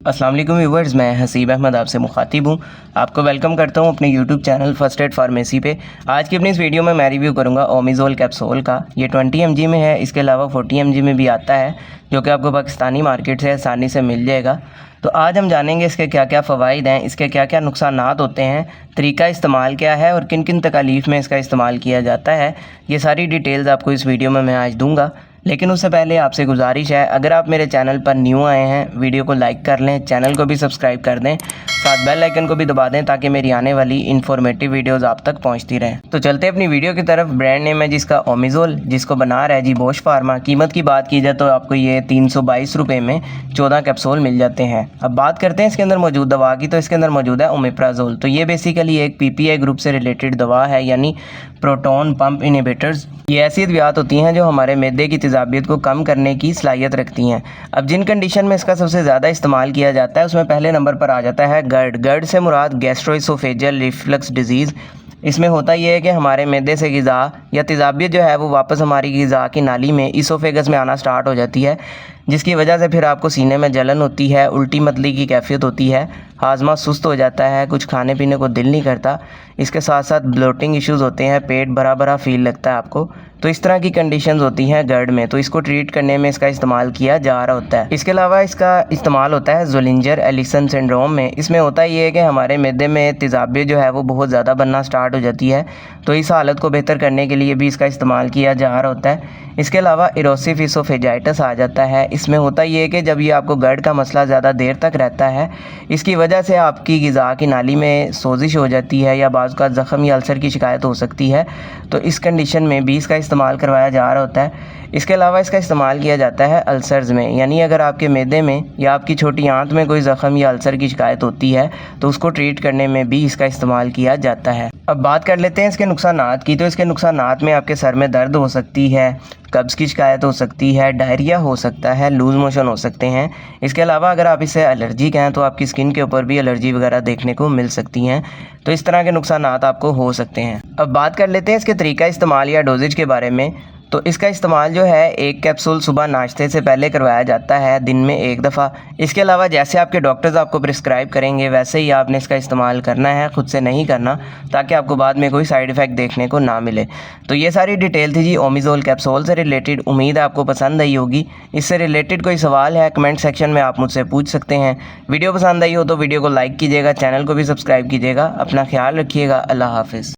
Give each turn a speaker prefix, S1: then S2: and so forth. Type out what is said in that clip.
S1: अस्सलाम वालेकुम व्यूवर्स, मैं हसीब अहमद आपसे मुखातिब हूँ। आपको वेलकम करता हूँ अपने YouTube channel first aid pharmacy पे। आज की अपनी इस वीडियो में मैं रिव्यू करूँगा ओमिज़ोल कैप्सूल का। ये 20 mg में है, इसके अलावा 40 mg में भी आता है, जो कि आपको पाकिस्तानी मार्केट से आसानी से मिल जाएगा। तो आज हम जानेंगे इसके क्या क्या फ़वाइद हैं, इसके क्या क्या नुकसानात होते हैं, तरीका इस्तेमाल क्या है और किन किन तकालीफ में इसका इस्तेमाल किया जाता है। ये सारी डिटेल्स आपको इस वीडियो में मैं आज दूँगा। लेकिन उससे पहले आपसे गुजारिश है, अगर आप मेरे चैनल पर न्यू आए हैं, वीडियो को लाइक कर लें, चैनल को भी सब्सक्राइब कर दें, साथ बेल आइकन को भी दबा दें ताकि मेरी आने वाली इन्फॉर्मेटिव वीडियोस आप तक पहुंचती रहें। तो चलते अपनी वीडियो की तरफ। ब्रांड नेम है जिसका ओमिज़ोल, जिसको बना रहा है जी बॉश फार्मा। कीमत की बात की जाए तो आपको ये 322 रुपये में 14 कैप्सूल मिल जाते हैं। अब बात करते हैं इसके अंदर मौजूद दवा की, तो इसके अंदर मौजूद है ओमेप्राजोल। तो ये बेसिकली एक PPI ग्रुप से रिलेटेड दवा है, यानी प्रोटॉन पंप इनहिबिटर्स। ये ऐसी अद्वियात होती हैं जो हमारे मैदे की तेज़ाबियत को कम करने की सलाहियत रखती हैं। अब जिन कंडीशन में इसका सबसे ज़्यादा इस्तेमाल किया जाता है उसमें पहले नंबर पर आ जाता है GERD। GERD से मुराद गैस्ट्रोइसोफेजियल रिफ्लक्स डिजीज़। इसमें होता यह है कि हमारे मैदे से ग़िज़ा या तेज़ाबियत जो है वो वापस हमारी ग़िज़ा की नाली में ईसोफेगस में आना स्टार्ट हो जाती है, जिसकी वजह से फिर आपको सीने में जलन होती है, उल्टी मतली की कैफियत होती है, हाजमा सुस्त हो जाता है, कुछ खाने पीने को दिल नहीं करता। इसके साथ साथ ब्लोटिंग इश्यूज़ होते हैं, पेट भरा भरा फील लगता है आपको। तो इस तरह की कंडीशंस होती हैं GERD में, तो इसको ट्रीट करने में इसका इस्तेमाल किया जा रहा होता है। इसके अलावा इसका इस्तेमाल होता है ज़ोलिंजर एलिसन सिंड्रोम में। इसमें होता ये है कि हमारे मैदे में तेज़ाबियत जो है वो बहुत ज़्यादा बनना स्टार्ट हो जाती है, तो इस हालत को बेहतर करने के लिए भी इसका इस्तेमाल किया जा रहा होता है। इसके अलावा इरोसिव इसोफेजाइटिस आ जाता है। इसमें होता ये है कि जब ये आपको GERD का मसला ज़्यादा देर तक रहता है, इसकी वजह से आपकी ग़िज़ा की नाली में सोजिश हो जाती है या बाज़ का ज़ख़म या अल्सर की शिकायत हो सकती है, तो इस कंडीशन में भी इसका इस्तेमाल करवाया जा रहा होता है। इसके अलावा इसका इस्तेमाल किया जाता है अल्सर्स में, यानी अगर आपके मैदे में या आपकी छोटी आंत में कोई ज़ख़म या अल्सर की शिकायत होती है तो उसको ट्रीट करने में भी इसका इस्तेमाल किया जाता है। अब बात कर लेते हैं इसके नुकसानात की। तो इसके नुकसानात में आपके सर में दर्द हो सकती है, कब्ज़ की शिकायत हो सकती है, डायरिया हो सकता है, लूज़ मोशन हो सकते हैं। इसके अलावा अगर आप इससे एलर्जिक हैं तो आपकी स्किन के ऊपर भी एलर्जी वगैरह देखने को मिल सकती हैं। तो इस तरह के नुकसानात आपको हो सकते हैं। अब बात कर लेते हैं इसके तरीका इस्तेमाल या डोजेज के बारे में। तो इसका इस्तेमाल जो है, एक कैप्सूल सुबह नाश्ते से पहले करवाया जाता है, दिन में एक दफ़ा। इसके अलावा जैसे आपके डॉक्टर्स आपको प्रिस्क्राइब करेंगे वैसे ही आपने इसका इस्तेमाल करना है, ख़ुद से नहीं करना, ताकि आपको बाद में कोई साइड इफ़ेक्ट देखने को ना मिले। तो ये सारी डिटेल थी जी ओमिज़ोल कैप्सूल से रिलेटेड। उम्मीद है आपको पसंद आई होगी। इससे रिलेटेड कोई सवाल है कमेंट सेक्शन में आप मुझसे पूछ सकते हैं। वीडियो पसंद आई हो तो वीडियो को लाइक कीजिएगा, चैनल को भी सब्सक्राइब कीजिएगा। अपना ख्याल रखिएगा। अल्लाह हाफ़िज़।